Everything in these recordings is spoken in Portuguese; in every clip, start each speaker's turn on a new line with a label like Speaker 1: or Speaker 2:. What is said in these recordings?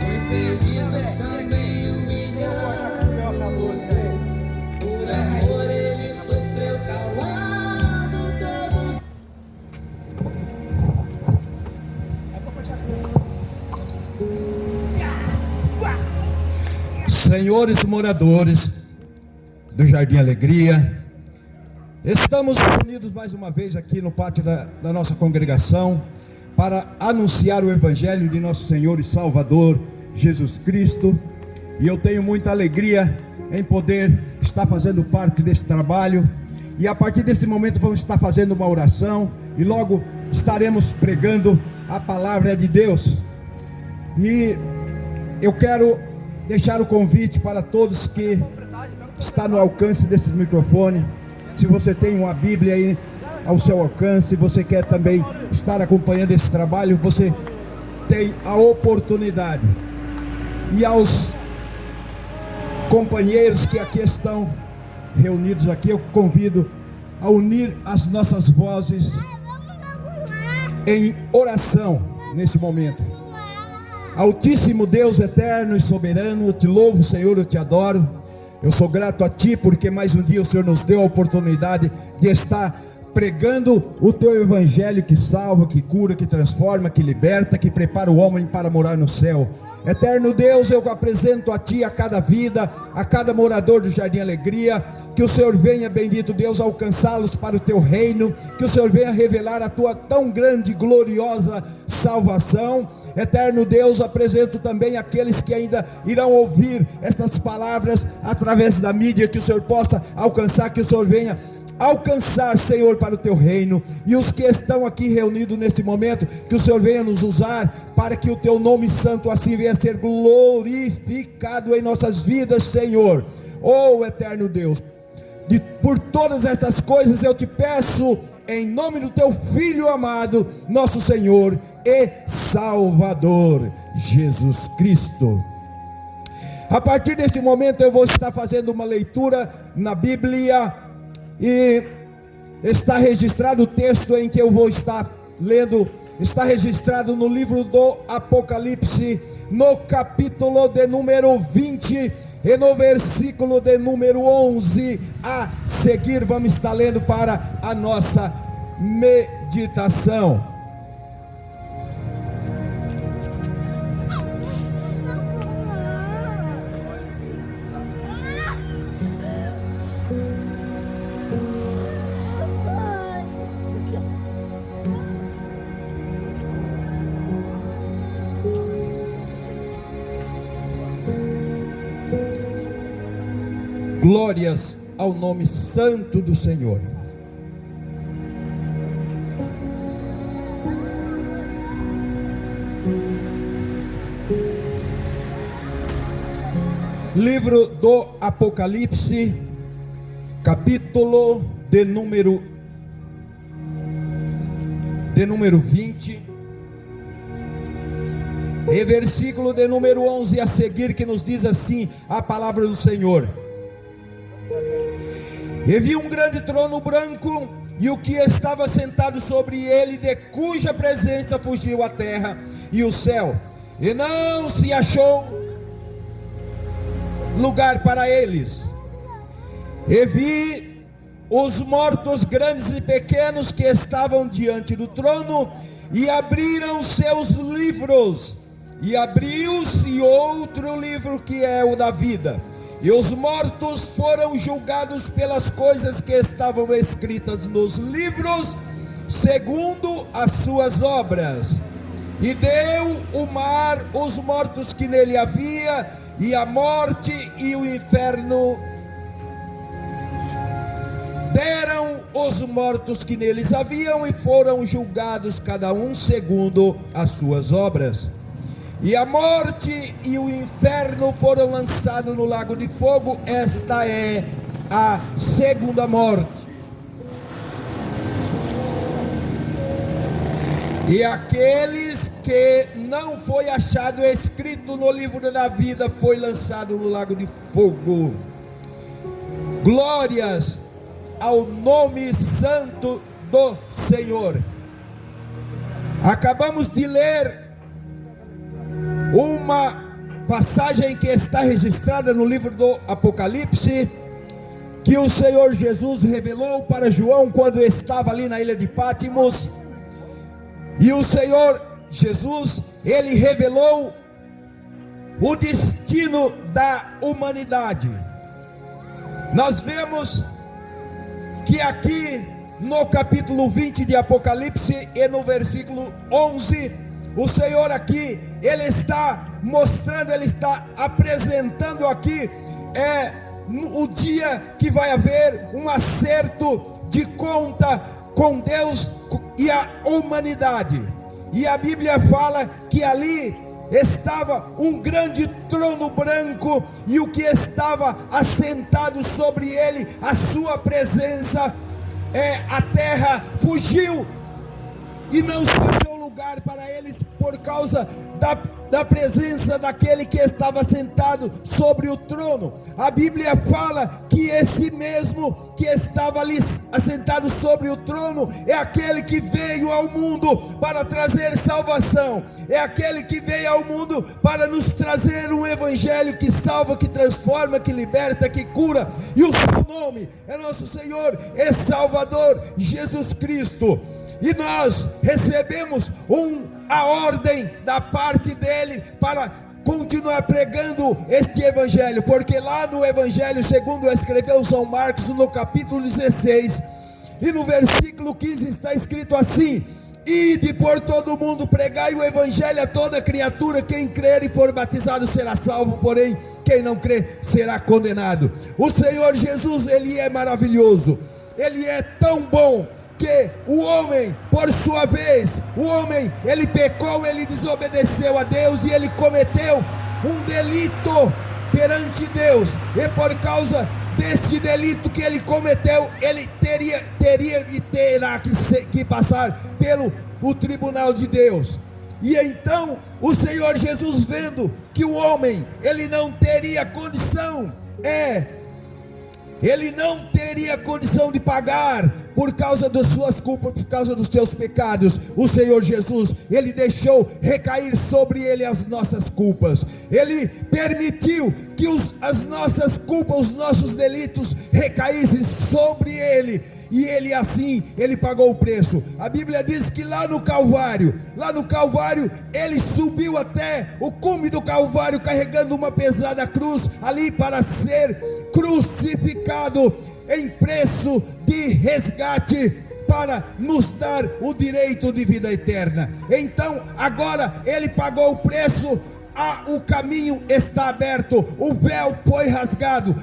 Speaker 1: Foi ferido e também humilhado, por amor ele sofreu calado todos.
Speaker 2: Senhores moradores do Jardim Alegria, estamos reunidos mais uma vez aqui no pátio da nossa congregação para anunciar o Evangelho de nosso Senhor e Salvador Jesus Cristo. E eu tenho muita alegria em poder estar fazendo parte desse trabalho. E a partir desse momento vamos estar fazendo uma oração e logo estaremos pregando a palavra de Deus. E eu quero deixar o convite para todos que está no alcance desses microfones. Se você tem uma Bíblia aí ao seu alcance, você quer também estar acompanhando esse trabalho, você tem a oportunidade. E aos companheiros que aqui estão reunidos aqui, eu convido a unir as nossas vozes em oração nesse momento. Altíssimo Deus eterno e soberano, eu te louvo, Senhor, eu te adoro. Eu sou grato a Ti porque mais um dia o Senhor nos deu a oportunidade de estar pregando o Teu Evangelho que salva, que cura, que transforma, que liberta, que prepara o homem para morar no céu. Eterno Deus, eu apresento a Ti a cada vida, a cada morador do Jardim Alegria. Que o Senhor venha, bendito Deus, alcançá-los para o Teu reino. Que o Senhor venha revelar a Tua tão grande e gloriosa salvação. Eterno Deus, apresento também aqueles que ainda irão ouvir essas palavras através da mídia. Que o Senhor possa alcançar, que o Senhor venha alcançar, Senhor, para o Teu reino. E os que estão aqui reunidos neste momento, que o Senhor venha nos usar para que o Teu nome santo assim venha a ser glorificado em nossas vidas, Senhor. Oh, eterno Deus, por todas estas coisas eu te peço em nome do Teu Filho amado, nosso Senhor e Salvador Jesus Cristo. A partir deste momento eu vou estar fazendo uma leitura na Bíblia e está registrado o texto em que eu vou estar lendo. Está registrado no livro do Apocalipse, no capítulo de número 20 e no versículo de número 11 a seguir. Vamos estar lendo para a nossa meditação. Glórias ao nome santo do Senhor. Livro do Apocalipse, capítulo de número 20 e versículo de número 11 a seguir, que nos diz assim a palavra do Senhor. E vi um grande trono branco, e o que estava sentado sobre ele, de cuja presença fugiu a terra e o céu, e não se achou lugar para eles. E vi os mortos grandes e pequenos que estavam diante do trono, e abriram seus livros, e abriu-se outro livro, que é o da vida. E os mortos foram julgados pelas coisas que estavam escritas nos livros, segundo as suas obras. E deu o mar os mortos que nele havia, e a morte e o inferno deram os mortos que neles haviam, e foram julgados cada um segundo as suas obras. E a morte e o inferno foram lançados no lago de fogo. Esta é a segunda morte. E aqueles que não foi achado escrito no livro da vida foi lançado no lago de fogo. Glórias ao nome santo do Senhor. Acabamos de ler uma passagem que está registrada no livro do Apocalipse, que o Senhor Jesus revelou para João quando estava ali na ilha de Pátimos. E o Senhor Jesus, ele revelou o destino da humanidade. Nós vemos que aqui no capítulo 20 de Apocalipse e no versículo 11, o Senhor aqui, ele está mostrando, ele está apresentando aqui o dia que vai haver um acerto de conta com Deus e a humanidade. E a Bíblia fala que ali estava um grande trono branco, e o que estava assentado sobre ele, a sua presença, a terra fugiu e não se achou lugar para eles por causa da presença daquele que estava sentado sobre o trono. A Bíblia fala que esse mesmo que estava ali assentado sobre o trono é aquele que veio ao mundo para trazer salvação, é aquele que veio ao mundo para nos trazer um evangelho que salva, que transforma, que liberta, que cura, e o seu nome é nosso Senhor e Salvador Jesus Cristo. E nós recebemos a ordem da parte dele para continuar pregando este evangelho, porque lá no evangelho segundo escreveu São Marcos, no capítulo 16 e no versículo 15 está escrito assim: ide por todo o mundo, pregai o evangelho a toda criatura, quem crer e for batizado será salvo, porém quem não crer será condenado. O Senhor Jesus, ele é maravilhoso, ele é tão bom que o homem, por sua vez, ele pecou, ele desobedeceu a Deus e ele cometeu um delito perante Deus, e por causa desse delito que ele cometeu, ele terá que passar pelo tribunal de Deus. E então o Senhor Jesus, vendo que o homem, ele não teria condição, ele não teria condição de pagar por causa das suas culpas, por causa dos seus pecados, o Senhor Jesus, ele deixou recair sobre ele as nossas culpas. Ele permitiu que as nossas culpas, os nossos delitos recaíssem sobre ele. E ele assim, ele pagou o preço. A Bíblia diz que lá no Calvário, ele subiu até o cume do Calvário, carregando uma pesada cruz, ali para ser crucificado em preço de resgate, para nos dar o direito de vida eterna. Então agora ele pagou o preço, o caminho está aberto, o véu foi rasgado,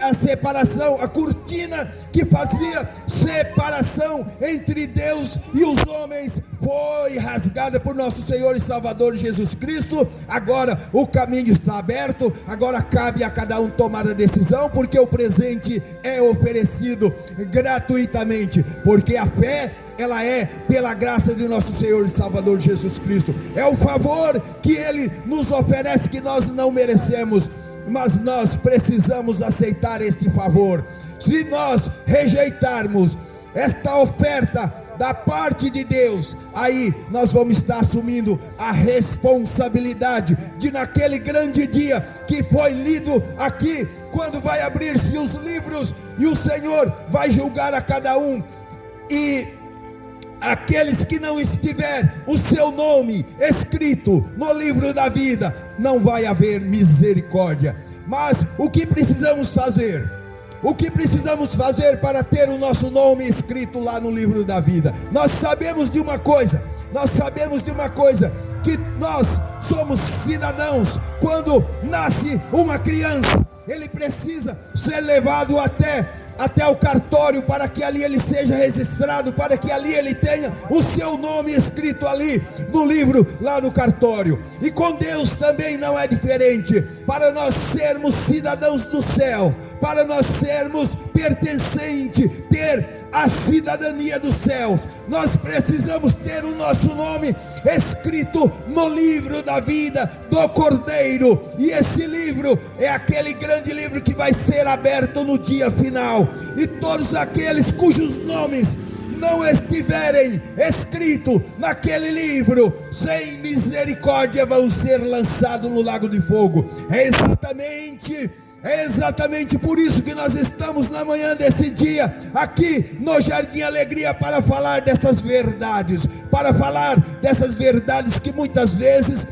Speaker 2: a separação, a cortina que fazia separação entre Deus e os homens foi rasgada por nosso Senhor e Salvador Jesus Cristo. Agora o caminho está aberto, agora cabe a cada um tomar a decisão, porque o presente é oferecido gratuitamente, porque a fé, ela é pela graça de nosso Senhor e Salvador Jesus Cristo, é o favor que ele nos oferece, que nós não merecemos, mas nós precisamos aceitar este favor. Se nós rejeitarmos esta oferta da parte de Deus, aí nós vamos estar assumindo a responsabilidade de, naquele grande dia que foi lido aqui, quando vai abrir-se os livros e o Senhor vai julgar a cada um, e aqueles que não estiver o seu nome escrito no livro da vida, não vai haver misericórdia. Mas o que precisamos fazer? O que precisamos fazer para ter o nosso nome escrito lá no livro da vida? Nós sabemos de uma coisa, que nós somos cidadãos. Quando nasce uma criança, ele precisa ser levado até o cartório, para que ali ele seja registrado, para que ali ele tenha o seu nome escrito ali no livro, lá no cartório. E com Deus também não é diferente. Para nós sermos cidadãos do céu, para nós sermos pertencentes, ter a cidadania dos céus, nós precisamos ter o nosso nome escrito no livro da vida do Cordeiro. E esse livro é aquele grande livro que vai ser aberto no dia final, e todos aqueles cujos nomes não estiverem escritos naquele livro, sem misericórdia vão ser lançados no lago de fogo. É exatamente por isso que nós estamos na manhã desse dia, aqui no Jardim Alegria, para falar dessas verdades, que muitas vezes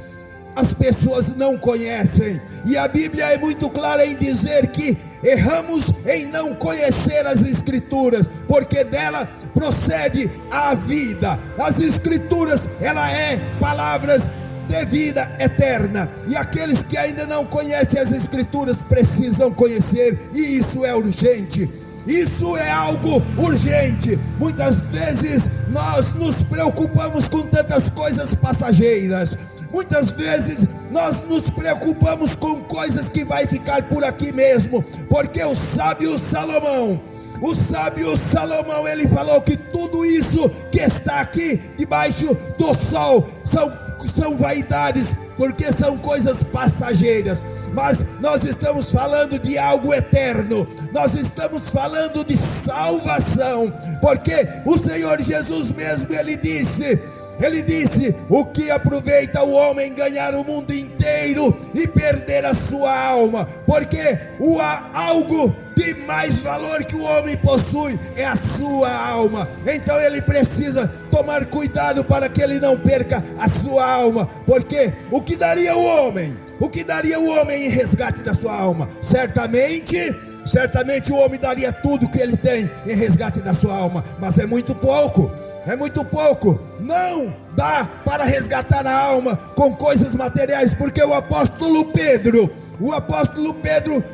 Speaker 2: as pessoas não conhecem. E a Bíblia é muito clara em dizer que erramos em não conhecer as Escrituras, porque dela procede a vida. As Escrituras, ela é palavras de vida eterna, e aqueles que ainda não conhecem as Escrituras precisam conhecer, e isso é urgente. Isso é algo urgente. Muitas vezes nós nos preocupamos com tantas coisas passageiras. Muitas vezes nós nos preocupamos com coisas que vai ficar por aqui mesmo, porque o sábio Salomão, ele falou que tudo isso que está aqui debaixo do sol são vaidades, porque são coisas passageiras. Mas nós estamos falando de algo eterno, nós estamos falando de salvação, porque o Senhor Jesus mesmo, Ele disse: o que aproveita o homem ganhar o mundo inteiro e perder a sua alma? Porque algo de mais valor que o homem possui é a sua alma. Então ele precisa tomar cuidado para que ele não perca a sua alma. Porque o que daria o homem? O que daria o homem em resgate da sua alma? Certamente o homem daria tudo que ele tem em resgate da sua alma, mas é muito pouco. Não dá para resgatar a alma com coisas materiais, porque o apóstolo Pedro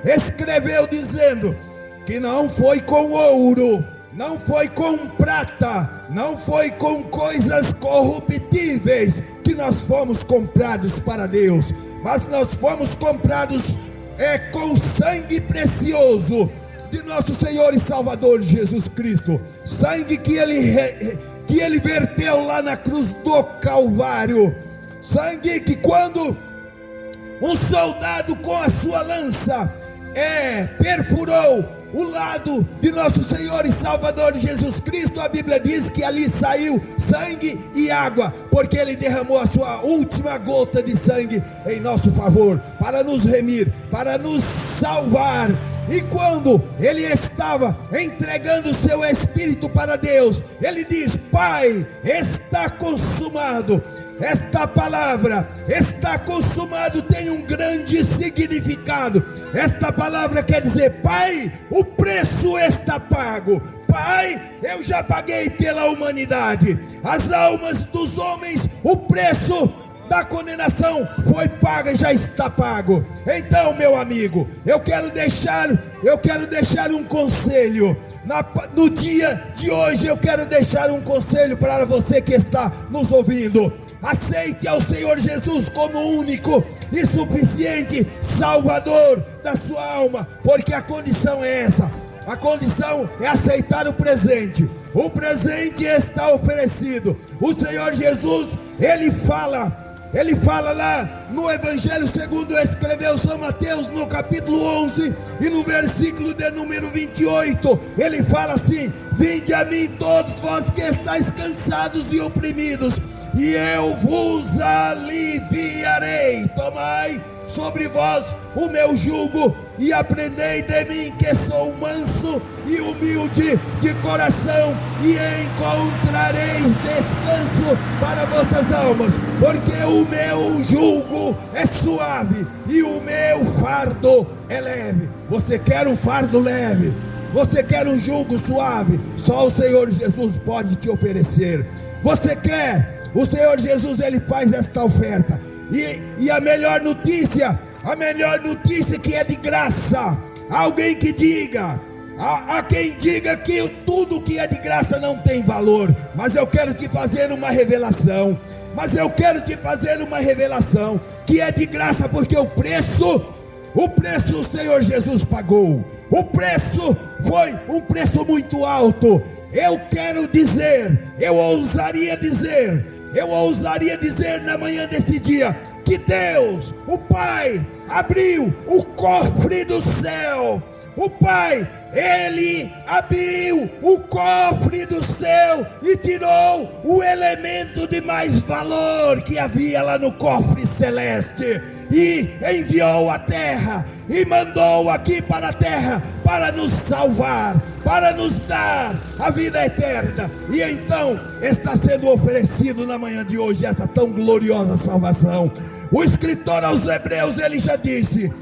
Speaker 2: escreveu dizendo que não foi com ouro, não foi com prata, não foi com coisas corruptíveis que nós fomos comprados para Deus, mas nós fomos comprados com sangue precioso de nosso Senhor e Salvador Jesus Cristo, sangue que ele verteu lá na cruz do Calvário, sangue que quando um soldado com a sua lança perfurou o lado de nosso Senhor e Salvador Jesus Cristo, a Bíblia diz que ali saiu sangue e água, porque Ele derramou a sua última gota de sangue em nosso favor, para nos remir, para nos salvar. E quando Ele estava entregando o seu Espírito para Deus, Ele diz: Pai, está consumado. Esta palavra, está consumado, tem um grande significado. Esta palavra quer dizer: Pai, o preço está pago. Pai, eu já paguei pela humanidade. As almas dos homens, o preço da condenação foi paga e já está pago. Então, meu amigo, eu quero deixar um conselho. No dia de hoje eu quero deixar um conselho para você que está nos ouvindo. Aceite ao Senhor Jesus como único e suficiente Salvador da sua alma, porque a condição é essa. A condição é aceitar o presente. O presente está oferecido. O Senhor Jesus, Ele fala lá no Evangelho segundo escreveu São Mateus, no capítulo 11 e no versículo de número 28, Ele fala assim: Vinde a mim todos vós que estáis cansados e oprimidos, e eu vos aliviarei. Tomai sobre vós o meu jugo e aprendei de mim, que sou manso e humilde de coração, e encontrareis descanso para vossas almas, porque o meu jugo é suave e o meu fardo é leve. Você quer um fardo leve? Você quer um jugo suave? Só o Senhor Jesus pode te oferecer. Você quer? O Senhor Jesus, Ele faz esta oferta. E a melhor notícia que é de graça. Alguém que diga, há quem diga que tudo que é de graça não tem valor. Mas eu quero te fazer uma revelação. Que é de graça, porque o preço o Senhor Jesus pagou. O preço foi um preço muito alto. Eu ousaria dizer na manhã desse dia que Deus, o Pai, abriu o cofre do céu. O Pai, ele abriu o cofre do céu e tirou o elemento de mais valor que havia lá no cofre celeste, e enviou a terra, e mandou aqui para a terra, para nos salvar, para nos dar a vida eterna. E então está sendo oferecido na manhã de hoje essa tão gloriosa salvação. O escritor aos Hebreus, ele já disse,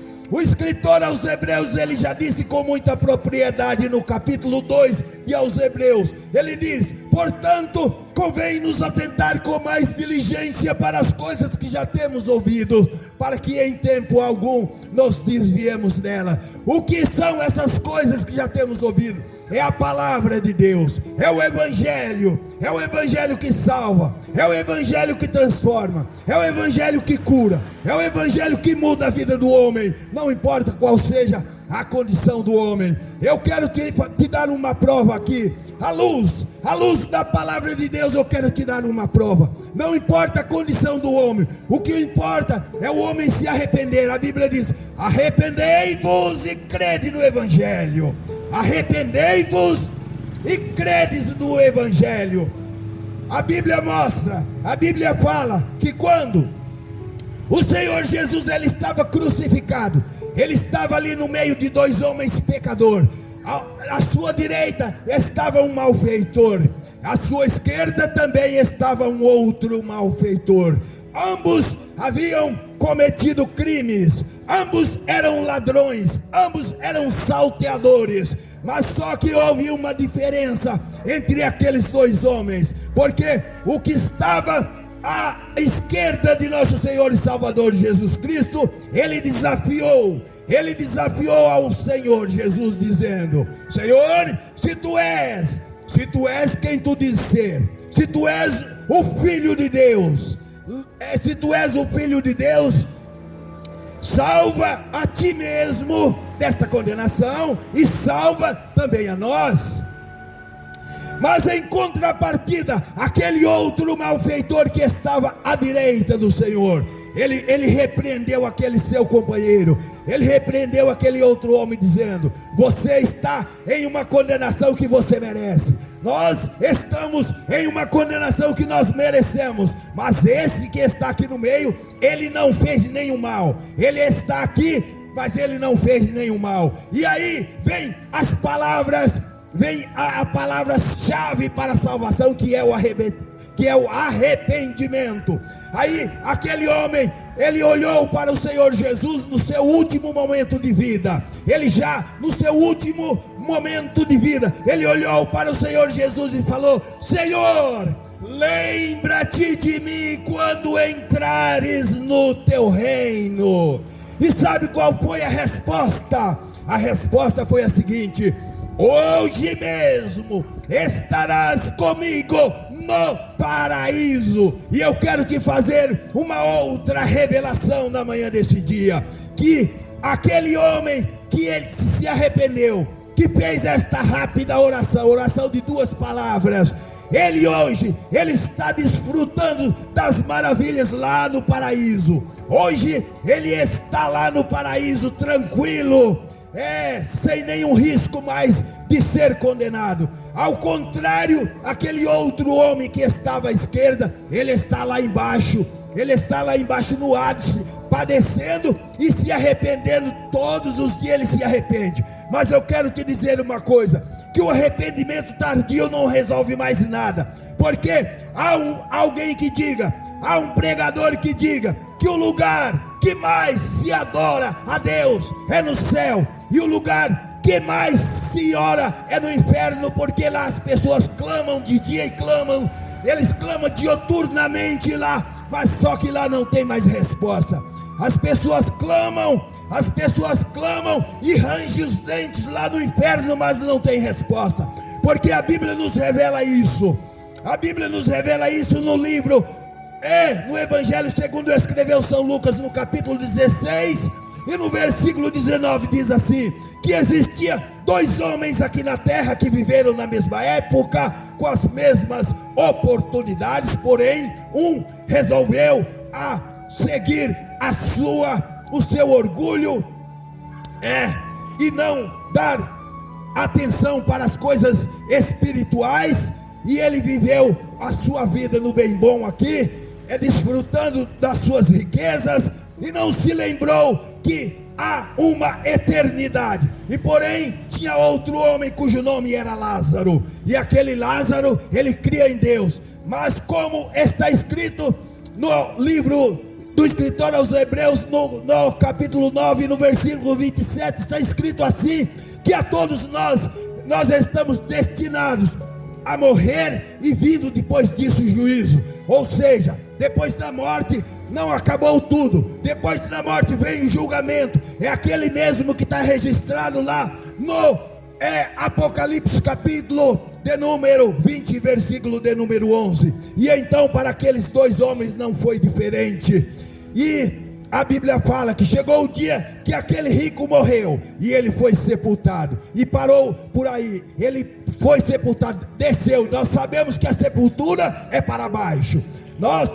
Speaker 2: com muita propriedade no capítulo 2 de aos Hebreus, ele diz: portanto, convém nos atentar com mais diligência para as coisas que já temos ouvido, para que em tempo algum nos desviemos dela. O que são essas coisas que já temos ouvido? É a palavra de Deus, é o evangelho que salva, é o evangelho que transforma, é o evangelho que cura, é o evangelho que muda a vida do homem, não importa qual seja a condição do homem. Eu quero te dar uma prova aqui, à luz da palavra de Deus. Eu quero te dar uma prova. Não importa a condição do homem, o que importa é o homem se arrepender. A Bíblia diz: arrependei-vos e crede no evangelho. Arrependei-vos e credes no evangelho. A Bíblia mostra, a Bíblia fala que quando o Senhor Jesus, ele estava crucificado, ele estava ali no meio de dois homens pecadores. À sua direita estava um malfeitor, à sua esquerda também estava um outro malfeitor. Ambos haviam cometido crimes, ambos eram ladrões, ambos eram salteadores. Mas só que houve uma diferença entre aqueles dois homens, porque o que estava à esquerda de nosso Senhor e Salvador Jesus Cristo, ele desafiou ao Senhor Jesus, dizendo: Senhor, se tu és quem tu dizes ser, se tu és o Filho de Deus, salva a ti mesmo desta condenação e salva também a nós. Mas em contrapartida, aquele outro malfeitor que estava à direita do Senhor, ele repreendeu aquele seu companheiro, ele repreendeu aquele outro homem, dizendo: você está em uma condenação que você merece, nós estamos em uma condenação que nós merecemos, mas esse que está aqui no meio, ele não fez nenhum mal, ele está aqui, mas ele não fez nenhum mal. E aí vem as palavras, vem a palavra-chave para a salvação, que é o arrependimento. Aí aquele homem, ele olhou para o Senhor Jesus no seu último momento de vida. No seu último momento de vida, ele olhou para o Senhor Jesus e falou: Senhor, lembra-te de mim quando entrares no teu reino. E sabe qual foi a resposta? A resposta foi a seguinte: hoje mesmo estarás comigo no paraíso. E eu quero te fazer uma outra revelação na manhã desse dia, que aquele homem que ele se arrependeu, que fez esta rápida oração de 2 palavras, ele hoje, ele está desfrutando das maravilhas lá no paraíso. Hoje ele está lá no paraíso tranquilo, sem nenhum risco mais de ser condenado. Ao contrário, aquele outro homem que estava à esquerda, ele está lá embaixo no Hades, padecendo e se arrependendo. Todos os dias ele se arrepende. Mas eu quero te dizer uma coisa, que o arrependimento tardio não resolve mais nada, porque há alguém que diga, há um pregador que diga que o lugar que mais se adora a Deus é no céu, e o lugar que mais se ora é no inferno, porque lá as pessoas clamam de dia e eles clamam dioturnamente lá, mas só que lá não tem mais resposta. As pessoas clamam e rangem os dentes lá no inferno, mas não tem resposta, porque a Bíblia nos revela isso. A Bíblia nos revela isso no livro, no Evangelho segundo escreveu São Lucas, no capítulo 16 e no versículo 19, diz assim: que existia 2 homens aqui na terra que viveram na mesma época, com as mesmas oportunidades, porém um resolveu seguir o seu orgulho e não dar atenção para as coisas espirituais, e ele viveu a sua vida no bem bom aqui, desfrutando das suas riquezas, e não se lembrou que há uma eternidade. E porém tinha outro homem cujo nome era Lázaro, e aquele Lázaro, ele cria em Deus, mas como está escrito no livro do escritor aos Hebreus, no capítulo 9, no versículo 27, está escrito assim, que a todos nós estamos destinados a morrer, e vindo depois disso o juízo. Ou seja, depois da morte não acabou tudo, depois da morte vem o julgamento. É aquele mesmo que está registrado lá no Apocalipse capítulo de número 20, versículo de número 11. E então para aqueles dois homens não foi diferente. E a Bíblia fala que chegou o dia que aquele rico morreu, e ele foi sepultado, e parou por aí. Ele foi sepultado, desceu. Nós sabemos que a sepultura é para baixo.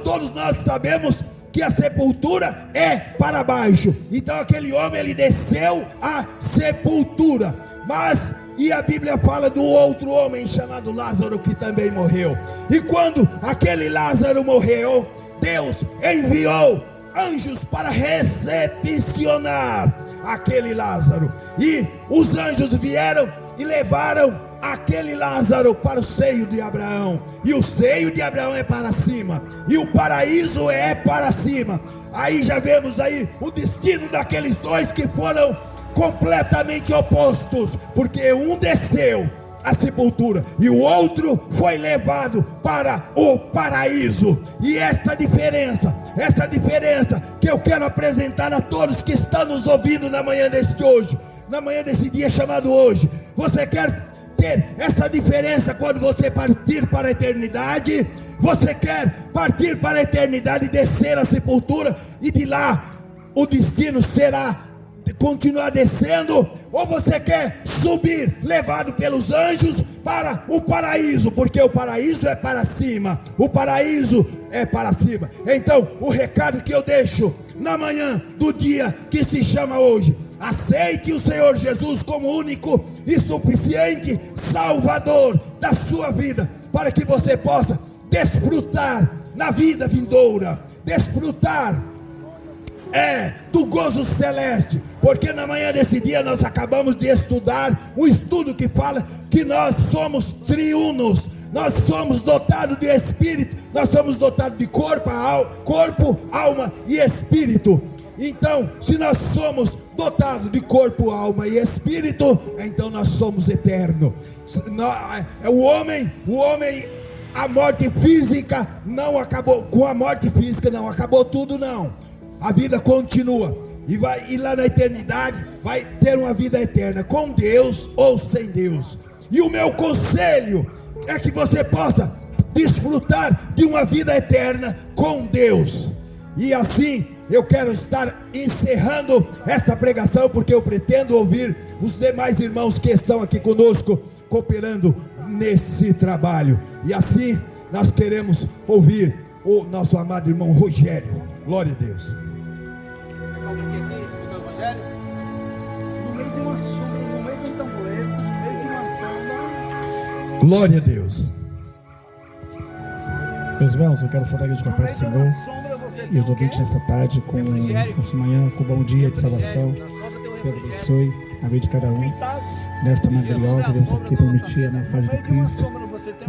Speaker 2: Todos nós sabemos que a sepultura é para baixo. Então aquele homem, ele desceu à sepultura. E a Bíblia fala do outro homem chamado Lázaro, que também morreu. E quando aquele Lázaro morreu, Deus enviou anjos para recepcionar aquele Lázaro. E os anjos vieram e levaram aquele Lázaro para o seio de Abraão. E o seio de Abraão é para cima, e o paraíso é para cima. Aí já vemos aí o destino daqueles dois que foram completamente opostos, porque um desceu à sepultura e o outro foi levado para o paraíso. E esta diferença que eu quero apresentar a todos que estão nos ouvindo na manhã desse dia chamado hoje. Você quer ter essa diferença quando você partir para a eternidade? Você quer partir para a eternidade e descer à sepultura, e de lá o destino será continuar descendo? Ou você quer subir, levado pelos anjos, para o paraíso? Porque o paraíso é para cima. O paraíso é para cima. Então o recado que eu deixo na manhã do dia que se chama hoje: aceite o Senhor Jesus como único e suficiente Salvador da sua vida, para que você possa desfrutar na vida vindoura, desfrutar do gozo celeste. Porque na manhã desse dia nós acabamos de estudar um estudo que fala que nós somos triunos. Nós somos dotados de espírito, nós somos dotados de corpo, alma e espírito. Então, se nós somos dotados de corpo, alma e espírito, então nós somos eternos. O homem, a morte física não acabou. Com a morte física não acabou tudo, não. A vida continua, e lá na eternidade vai ter uma vida eterna, com Deus ou sem Deus. E o meu conselho é que você possa desfrutar de uma vida eterna com Deus. E assim eu quero estar encerrando esta pregação, porque eu pretendo ouvir os demais irmãos que estão aqui conosco, cooperando nesse trabalho. E assim nós queremos ouvir o nosso amado irmão Rogério. Glória a Deus.
Speaker 3: No meio de uma sombra, no meio de um tamboreiro, no meio de uma banda.
Speaker 2: Glória a Deus.
Speaker 4: Meus irmãos, eu quero saudar a igreja com a paz do Senhor e os ouvintes nessa tarde, nessa manhã, com um bom dia de salvação. Que Deus abençoe a vida de cada um. Nesta manhã gloriosa, Deus aqui permitir a mensagem de Cristo, a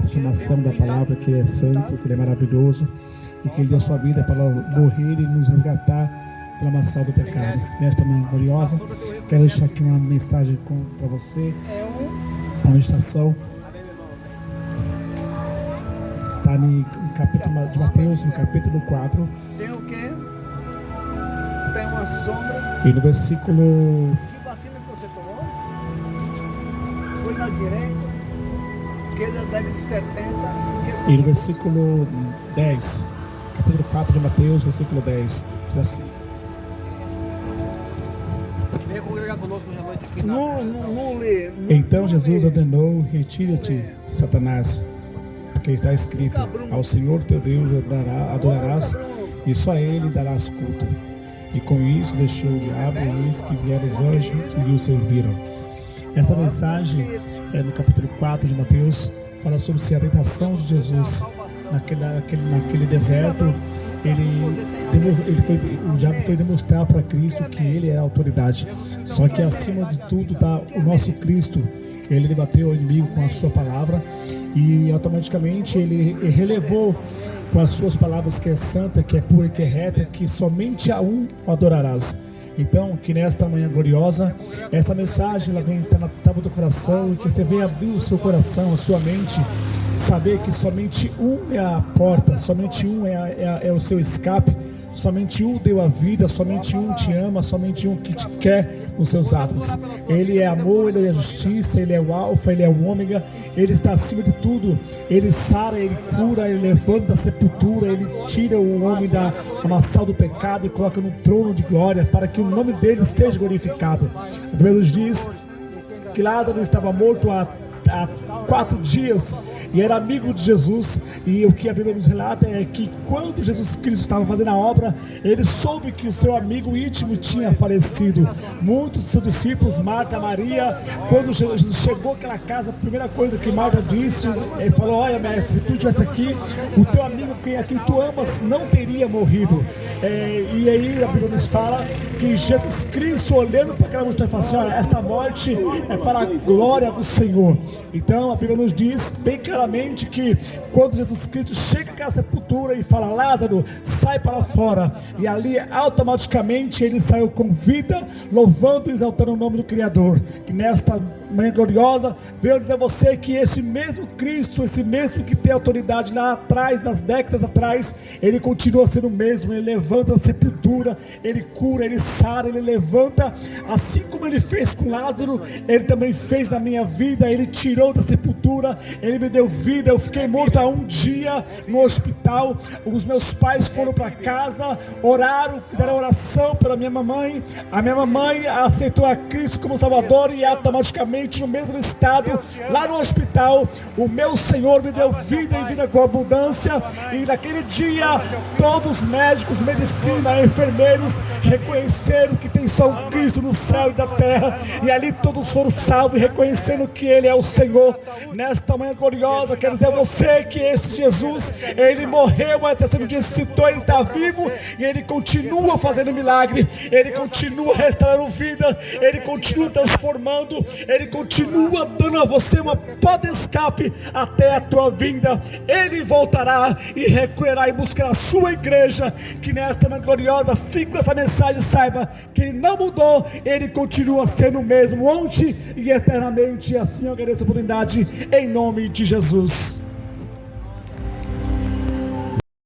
Speaker 4: transformação da palavra, que Ele é santo, que Ele é maravilhoso, e que Ele deu a sua vida para morrer e nos resgatar pela maçã do pecado. Nesta manhã gloriosa, quero deixar aqui uma mensagem para você, uma meditação. Está no capítulo de Mateus, no capítulo 4.
Speaker 3: Tem o quê? Tem uma sombra.
Speaker 4: E no versículo...
Speaker 3: Que vacina que você tomou? Foi na direita. Esquerda deve 70.
Speaker 4: E no versículo 10, capítulo 4 de Mateus, versículo 10, diz assim:
Speaker 5: Venha congregar conosco hoje à noite aqui.
Speaker 3: Não lê.
Speaker 4: Então Jesus ordenou: retira-te, Satanás, porque está escrito: ao Senhor teu Deus adorarás, e só a Ele darás culto. E com isso deixou o diabo, e eis que vieram os anjos e o serviram. Essa mensagem é no capítulo 4 de Mateus, fala sobre a tentação de Jesus naquele deserto. O diabo foi demonstrar para Cristo que ele é a autoridade. Só que acima de tudo está o nosso Cristo. Ele debateu o inimigo com a sua palavra e automaticamente ele relevou com as suas palavras que é santa, que é pura, que é reta, que somente a um adorarás. Então, que nesta manhã gloriosa, essa mensagem ela vem na tábua do coração e que você venha abrir o seu coração, a sua mente, saber que somente um é a porta, somente um é o seu escape, somente um deu a vida, somente um te ama, somente um que te quer nos seus atos. Ele é amor, ele é justiça, ele é o alfa, ele é o ômega, ele está acima de tudo. Ele sara, ele cura, ele levanta da sepultura, ele tira o homem da amassal do pecado e coloca no trono de glória para que o nome dele seja glorificado. A Bíblia nos diz que Lázaro estava morto há 4 dias e era amigo de Jesus, e o que a Bíblia nos relata é que quando Jesus Cristo estava fazendo a obra, ele soube que o seu amigo íntimo tinha falecido. Muitos dos seus discípulos, Marta, Maria, quando Jesus chegou àquela casa, a primeira coisa que Marta disse, ele falou: olha mestre, se tu estivesse aqui, o teu amigo a quem tu amas não teria morrido. E aí a Bíblia nos fala que Jesus Cristo, olhando para aquela multidão, falou assim: olha, esta morte é para a glória do Senhor. Então a Bíblia nos diz bem claramente que quando Jesus Cristo chega àquela sepultura e fala: Lázaro, sai para fora, e ali automaticamente ele saiu com vida, louvando e exaltando o nome do Criador. Que nesta manhã gloriosa venho dizer a você que esse mesmo Cristo, esse mesmo que tem autoridade lá atrás, nas décadas atrás, ele continua sendo o mesmo. Ele levanta da sepultura, ele cura, ele sara, ele levanta, assim como ele fez com Lázaro, ele também fez na minha vida. Ele tirou da sepultura, ele me deu vida. Eu fiquei morto há 1 dia no hospital, os meus pais foram para casa, oraram, fizeram oração pela minha mamãe, a minha mamãe aceitou a Cristo como Salvador, e automaticamente no mesmo estado, lá no hospital, o meu Senhor me deu vida e vida com abundância. E naquele dia, todos os médicos, medicina, enfermeiros reconheceram que tem só um Cristo no céu e da terra, e ali todos foram salvos, reconhecendo que Ele é o Senhor. Nesta manhã gloriosa, quero dizer a você que esse Jesus, Ele morreu, mas terceiro dia ressuscitou, Ele está vivo, e Ele continua fazendo milagre, Ele continua restaurando vida, Ele continua transformando, Ele continua dando a você uma porta de escape até a tua vinda. Ele voltará e recolherá e buscará a sua igreja. Que nesta manhã gloriosa fique com essa mensagem, saiba que Ele não mudou, Ele continua sendo o mesmo ontem e eternamente. E assim eu agradeço a oportunidade em nome de Jesus.